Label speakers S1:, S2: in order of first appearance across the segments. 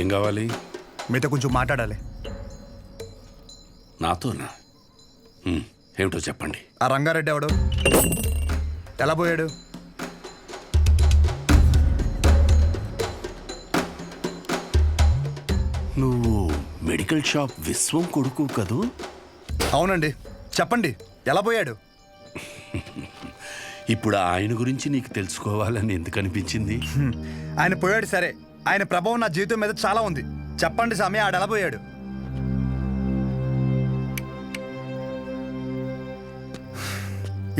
S1: ఏం కావాలి?
S2: మీతో కొంచెం మాట్లాడాలి.
S1: నాతోనా? ఏమిటో చెప్పండి.
S2: ఆ రంగారెడ్డి ఎవడు? ఎలా పోయాడు?
S1: నువ్వు మెడికల్ షాప్ విశ్వం కొడుకు కదూ?
S2: అవునండి. చెప్పండి, ఎలా పోయాడు?
S1: ఇప్పుడు ఆయన గురించి నీకు తెలుసుకోవాలని ఎందుకు అనిపించింది?
S2: ఆయన పోయాడు సరే, ఆయన ప్రభావం నా జీవితం మీద చాలా ఉంది. చెప్పండి స్వామి, ఆడ ఎలా పోయాడు?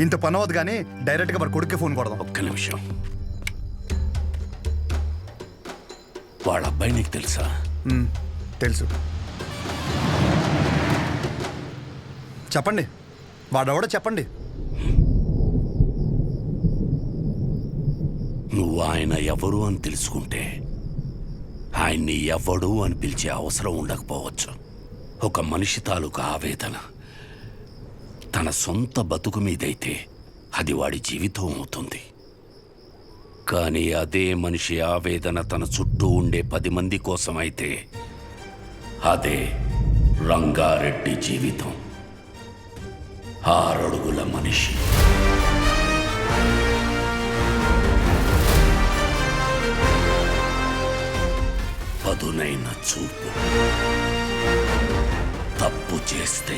S2: ఇంత పని అవ్వదు కానీ డైరెక్ట్గా మరి కొడుక్కి ఫోన్ కొడదాం.
S1: ఒక్క నిమిషం. వాళ్ళ అబ్బాయి నీకు తెలుసా?
S2: తెలుసు. చెప్పండి, వాడెవడో చెప్పండి.
S1: నువ్వు ఆయన ఎవరు అని తెలుసుకుంటే ఆయన్ని ఎవడు అని పిలిచే అవసరం ఉండకపోవచ్చు. ఒక మనిషి తాలూకు ఆవేదన తన సొంత బతుకు మీదైతే అది వాడి జీవితం అవుతుంది. కానీ అదే మనిషి ఆవేదన తన చుట్టూ ఉండే 10 మంది కోసమైతే అదే రంగారెడ్డి జీవితం. 6 అడుగుల మనిషి. పదునైన చూపు. తప్పు చేస్తే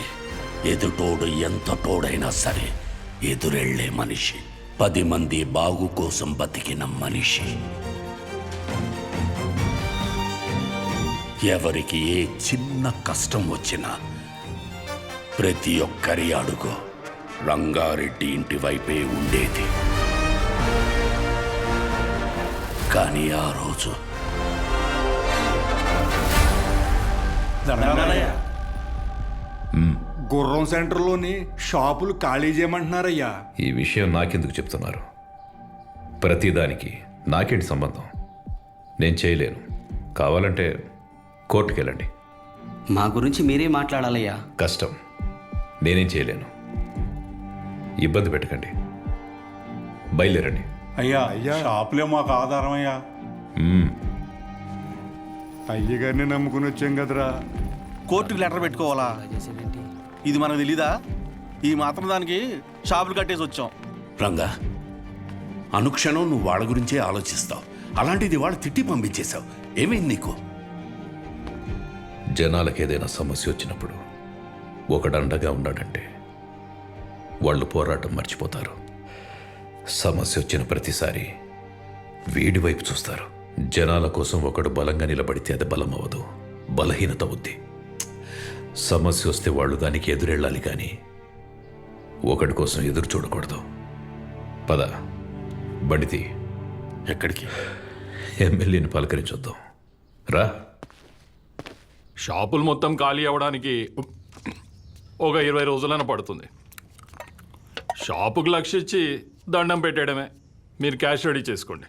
S1: ఎదుటోడు ఎంత తోడైనా సరే ఎదురెళ్లే మనిషి. 10 మంది బాగు కోసం బతికిన మనిషి. ఎవరికి ఏ చిన్న కష్టం వచ్చినా ప్రతి ఒక్కరి అడుగు రంగారెడ్డి ఇంటి వైపే ఉండేది. కానీ ఆ రోజు
S3: గుర్రం సెంటర్లోని షాపులు ఖాళీ చేయమంటున్నారయ్యా.
S4: ఈ విషయం నాకెందుకు చెప్తున్నారు? ప్రతిదానికి నాకేంటి సంబంధం? నేను చేయలేను. కావాలంటే కోర్టుకెళ్ళండి.
S5: మా గురించి మీరే మాట్లాడాలయ్యా.
S4: కష్టం. నేనేం చేయలేను. ఇబ్బంది పెట్టకండి. బయలుదేరండి.
S3: అయ్యా షాపులే మాకు ఆధారం అయ్యా. అయ్యగారిని నమ్ముకుని వచ్చాం కదరా.
S6: కోర్టుకి లెటర్ పెట్టుకోవాలా? ఇది మనకు తెలీదా? ఈ మాత్రం దానికి షాపులు కట్టేసి వచ్చాం.
S1: రంగా, అనుక్షణం నువ్వు వాళ్ళ గురించే ఆలోచిస్తావు. అలాంటిది వాళ్ళు తిట్టి పంపించేశావు. ఏమైంది నీకు?
S4: జనాలకు ఏదైనా సమస్య వచ్చినప్పుడు ఒకడండగా ఉన్నాడంటే వాళ్ళు పోరాటం మర్చిపోతారు. సమస్య వచ్చిన ప్రతిసారి వీడి వైపు చూస్తారు. జనాల కోసం ఒకడు బలంగా నిలబడితే అది బలం అవ్వదు, బలహీనత అవుద్ది. సమస్య వస్తే వాళ్ళు దానికి ఎదురెళ్ళాలి కానీ ఒకడి కోసం ఎదురు చూడకూడదు. పద, బండితి.
S1: ఎక్కడికి?
S4: ఎమ్మెల్యేని పలకరించొద్దాం. రా.
S7: షాపులు మొత్తం ఖాళీ అవ్వడానికి ఒక 20 రోజులైనా పడుతుంది. షాపుకు లక్ష్య ఇచ్చి దండం పెట్టేయడమే. మీరు క్యాష్ రెడీ చేసుకోండి.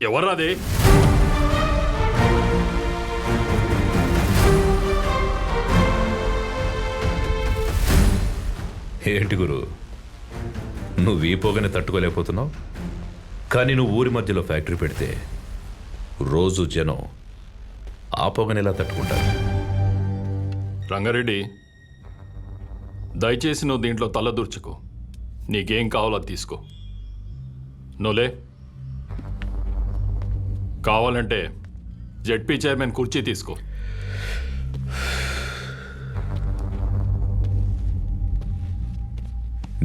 S7: ఎవర్రాది?
S4: ఏంటి గురు, నువ్వు ఈ పొగని తట్టుకోలేకపోతున్నావు? కానీ నువ్వు ఊరి మధ్యలో ఫ్యాక్టరీ పెడితే రోజు జనం ఆ పొగని ఎలా తట్టుకుంటారు?
S7: రంగారెడ్డి, దయచేసి నువ్వు దీంట్లో తలదూర్చుకో. నీకేం కావాలో అది తీసుకో. నోలే. కావాలంటే జెడ్పీ చైర్మన్ కుర్చీ తీసుకో.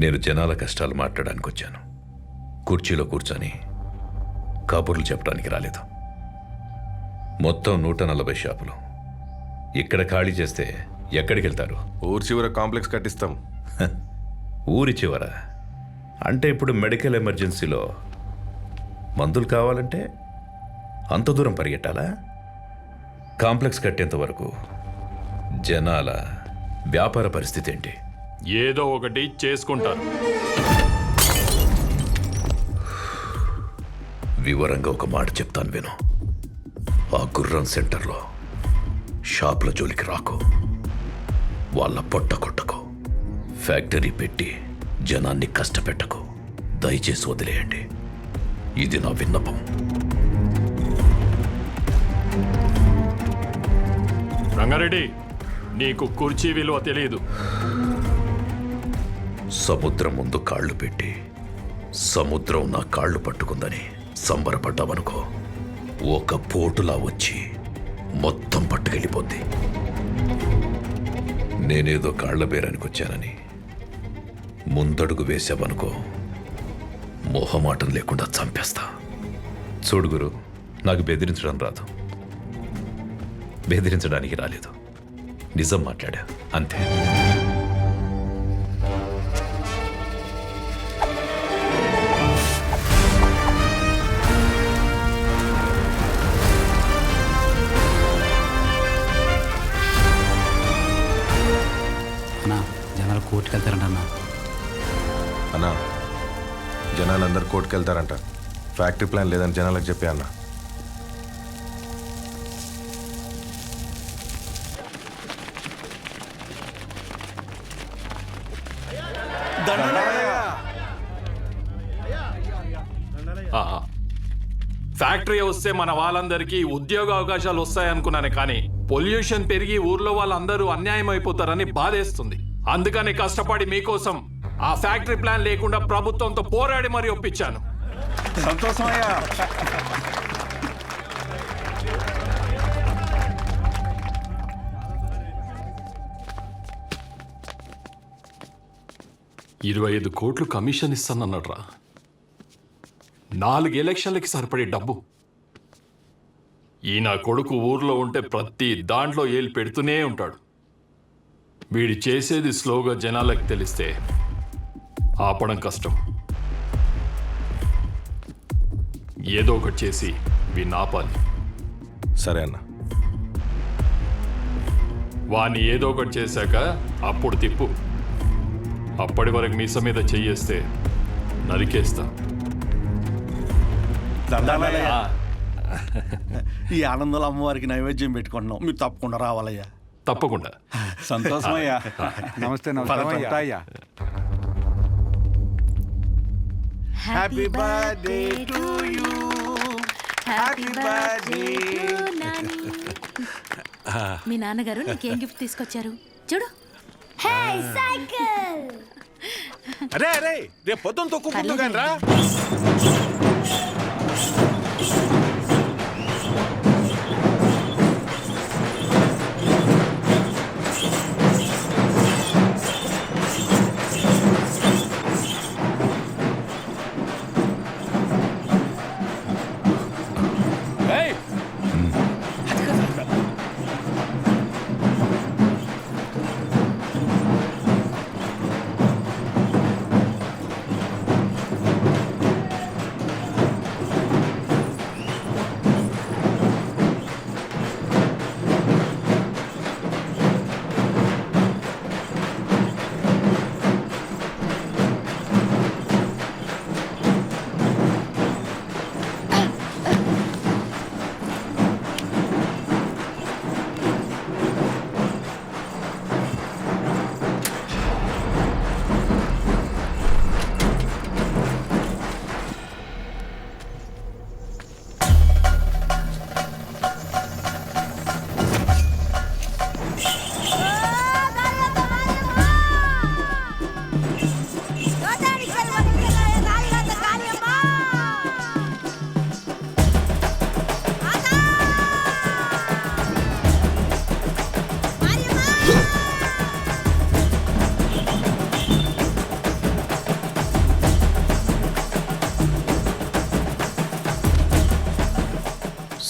S4: నేను జనాల కష్టాలు మాట్లాడడానికి వచ్చాను. కుర్చీలో కూర్చొని కబుర్లు చెప్పడానికి రాలేదు. మొత్తం 140 షాపులు ఇక్కడ ఖాళీ చేస్తే ఎక్కడికి వెళ్తారు?
S8: ఊరి చివర కాంప్లెక్స్ కట్టిస్తాం.
S4: ఊరి చివర అంటే ఇప్పుడు మెడికల్ ఎమర్జెన్సీలో మందులు కావాలంటే అంత దూరం పరిగెట్టాలా? కాంప్లెక్స్ కట్టేంత వరకు జనాల వ్యాపార పరిస్థితి ఏంటి?
S7: ఏదో ఒకటి చేసుకుంటారు.
S4: వివరంగా ఒక మాట చెప్తాను విను. ఆ గుర్రం సెంటర్లో షాపుల జోలికి రాకు. వాళ్ళ పొట్ట కొట్టకు. ఫ్యాక్టరీ పెట్టి జనాన్ని కష్టపెట్టకు. దయచేసి వదిలేయండి. ఇది నా విన్నపం.
S7: రంగారెడ్డి, నీకు కుర్చీ విలువ తెలియదు.
S4: సముద్రం ముందు కాళ్ళు పెట్టి సముద్రం నా కాళ్ళు పట్టుకుందని సంబరపడ్డావనుకో, ఒక పోటులా వచ్చి మొత్తం పట్టుకెళ్ళిపోద్ది. నేనేదో కాళ్ల బేరానికి వచ్చానని ముందడుగు వేసావనుకో, మొహమాటం లేకుండా చంపేస్తా. చూడు గురు, నాకు బెదిరించడం రాదు, బెదిరించడానికి రాలేదు, నిజం మాట్లాడా అంతే.
S5: అన్నా జనాలు కోర్టుకు వెళ్తారంట అన్నా.
S8: అన్నా జనాలు అందరు కోర్టుకు వెళ్తారంట. ఫ్యాక్టరీ ప్లాన్ లేదని జనాలకు చెప్పా అన్న.
S7: ఆ, ఫ్యాక్టరీ వస్తే మన వాళ్ళందరికీ ఉద్యోగ అవకాశాలు వస్తాయనుకున్నానే, కానీ పొల్యూషన్ పెరిగి ఊర్లో వాళ్ళందరూ అన్యాయం అయిపోతారని బాధేస్తుంది. అందుకని కష్టపడి మీకోసం ఆ ఫ్యాక్టరీ ప్లాన్ లేకుండా ప్రభుత్వంతో పోరాడి మరీ ఒప్పించాను.
S3: సంతోషం అయ్యా.
S7: $25 కోట్లు కమిషన్ ఇస్తానన్నాడ్రా. 4 ఎలక్షన్లకి సరిపడే డబ్బు. ఈ నా కొడుకు ఊర్లో ఉంటే ప్రతి దాంట్లో ఏలు పెడుతూనే ఉంటాడు. వీడి చేసేది స్లోగా జనాలకు తెలిస్తే ఆపడం కష్టం. ఏదో ఒకటి చేసి వీడిని ఆపాలి.
S8: సరే అన్న.
S7: వాణ్ణి ఏదో ఒకటి చేశాక అప్పుడు తిప్పు. అప్పటి వరకు మీస మీద చెయ్యేస్తే నరికేస్తా.
S6: దండాలయ్యా. ఈ ఆనందంలో అమ్మవారికి నైవేద్యం పెట్టుకుంటున్నాం, మీరు తప్పకుండా రావాలయ్యా.
S7: తప్పకుండా.
S3: సంతోషం అయ్యా. నమస్తే నమస్తే అయ్యా.
S9: Happy birthday to you, happy birthday మీ నాన్నగారు నీకేం గిఫ్ట్ తీసుకొచ్చారు చూడు. Hey cycle.
S3: అరే అరే, రేపు పొద్దున్న తొక్కు రా.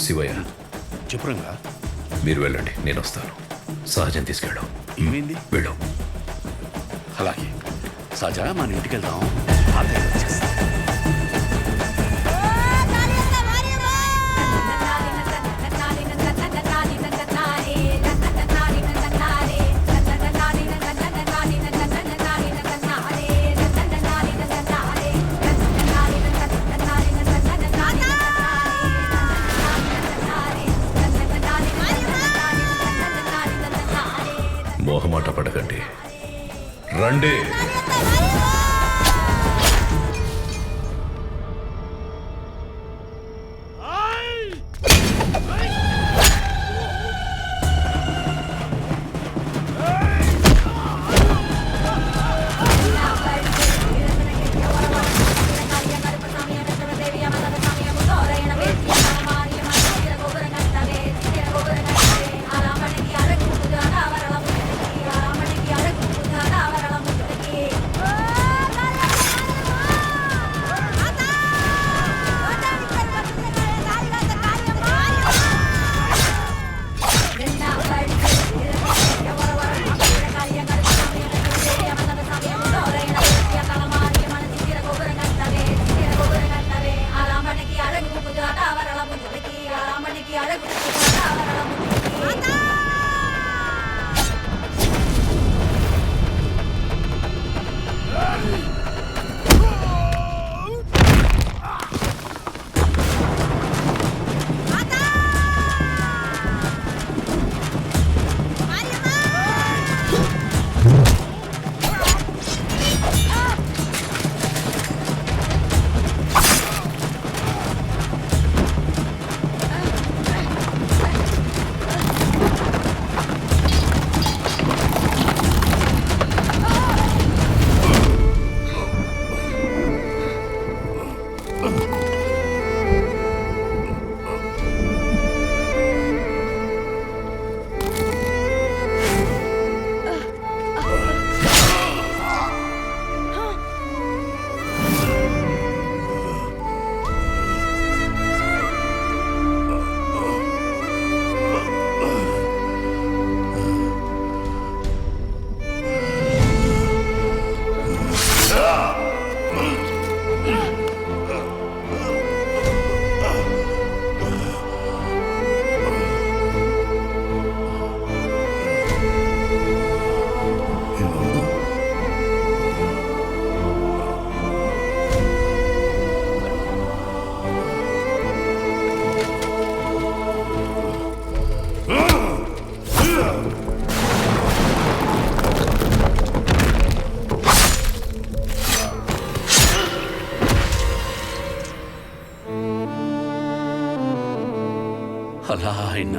S4: శివయ్య,
S1: చెప్పురంగా.
S4: మీరు వెళ్ళండి, నేను వస్తాను. సహజం తీసుకెళ్ళు.
S1: ఏమైంది?
S4: వెళ్ళు.
S1: అలాగే సజా, మన ఇంటికి వెళ్దాం. తాతయ్య వచ్చేస్తా.
S4: మొహమాట పడకండి, రండి.
S1: అలా ఆయన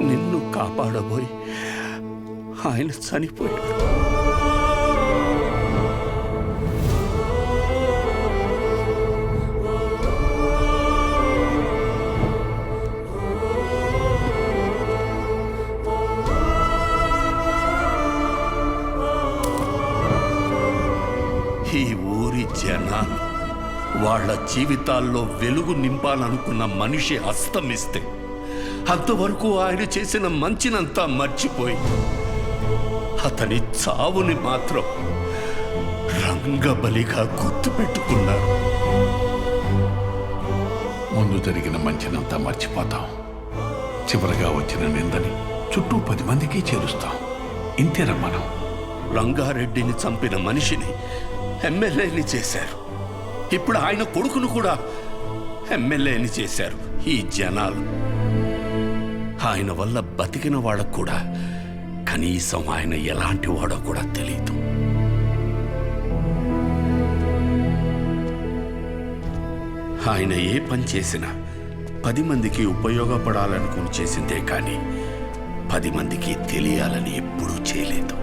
S1: నిన్ను కాపాడబోయి ఆయన చనిపోయాడు. ఈ ఊరి జనాలు వాళ్ళ జీవితాల్లో వెలుగు నింపాలనుకున్న మనిషి అస్తమిస్తే అంతవరకు ఆయన చేసిన మంచినంతా మర్చిపోయి అతని చావుని మాత్రం రంగబలిగా గుర్తుపెట్టుకున్నారు.
S10: ముందు జరిగిన మంచినంతా మర్చిపోతాం, చివరగా వచ్చిన నిందని చుట్టూ 10 మందికి చేరుస్తాం. ఇంతేరా మనం.
S1: రంగారెడ్డిని చంపిన మనిషిని ఎమ్మెల్యేని చేశారు. ఇప్పుడు ఆయన కొడుకును కూడా ఎమ్మెల్యేని చేశారు ఈ జనాలు. ఆయన వల్ల బతికిన వాళ్ళకు కూడా కనీసం ఆయన ఎలాంటి వాడో కూడా తెలియదు. ఆయన ఏ పని చేసినా 10 మందికి ఉపయోగపడాలనుకుని చేసిందే కానీ 10 మందికి తెలియాలని ఎప్పుడూ చేయలేదు.